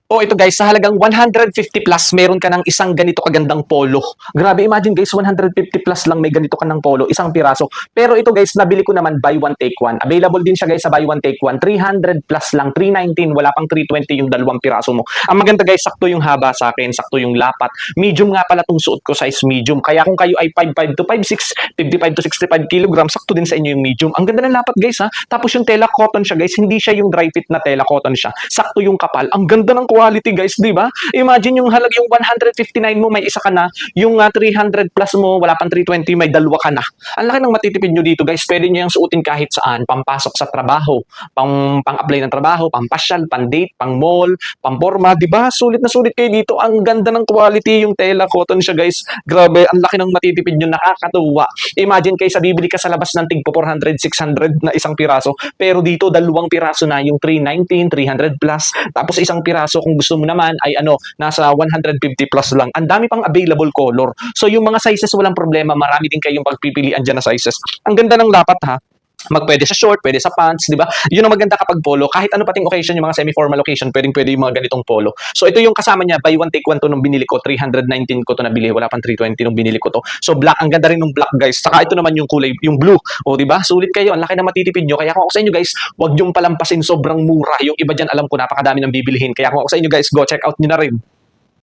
Oh, ito guys, sa halagang 150 plus, meron ka ng isang ganito kagandang polo. Grabe, imagine guys, 150 plus lang may ganito ka ng polo, isang piraso. Pero ito guys, nabili ko naman buy one take one. Available din siya guys sa buy one take one. 300 plus lang, 319, wala pang 320 yung dalawang piraso mo. Ang maganda guys, sakto yung haba sa akin, sakto yung lapat. Medium nga pala tong suot ko, size medium. Kaya kung kayo ay 5'5 to 5'6, 55 to 65 kilograms, sakto din sa inyo yung medium. Ang ganda ng lapat guys ha. Tapos yung tela cotton siya guys, hindi siya yung dry fit na tela cotton siya. Sakto yung kapal. Ang ganda ng quality guys, di ba? Imagine yung halag yung 159 mo, may isa ka na. Yung 300 plus mo, wala pang 320, may dalawa ka na. Ang laki ng matitipid nyo dito guys. Pwede nyo yung suotin kahit saan. Pampasok sa trabaho, pang-apply ng trabaho, pampasyal, pang-date, pang-mall, pang-forma, di ba? Sulit na sulit kayo dito. Ang ganda ng quality, yung tela cotton siya guys. Grabe, ang laki ng matitipid nyo, nakakatuwa. Imagine kayo sa bibili ka sa labas ng tigpo 400, 600 na isang piraso. Pero dito, dalawang piraso na yung 319, 300 plus. Tapos isang piraso kung gusto mo naman ay nasa 150 plus lang. Ang dami pang available color. So yung mga sizes walang problema, marami din kayong pagpipilian dyan na sizes. Ang ganda ng lapat ha. Magpwede sa short, pwede sa pants, di ba? Yun ang maganda kapag polo. Kahit ano pating occasion, yung mga semi-formal occasion, pwede yung mga ganitong polo. So ito yung kasama niya, buy one take one to nung binili ko, 319 ko to nabili, wala pang 320 nung binili ko to. So black, ang ganda rin ng black guys. Saka ito naman yung kulay, yung blue. O di ba? Sulit kayo, ang laki na matitipid nyo. Kaya kung ako sa inyo guys, wag yung palampasin, sobrang mura. Yung iba dyan, alam ko napakadami nang bibilihin. Kaya kung ako sa inyo guys, go check out nyo na rin.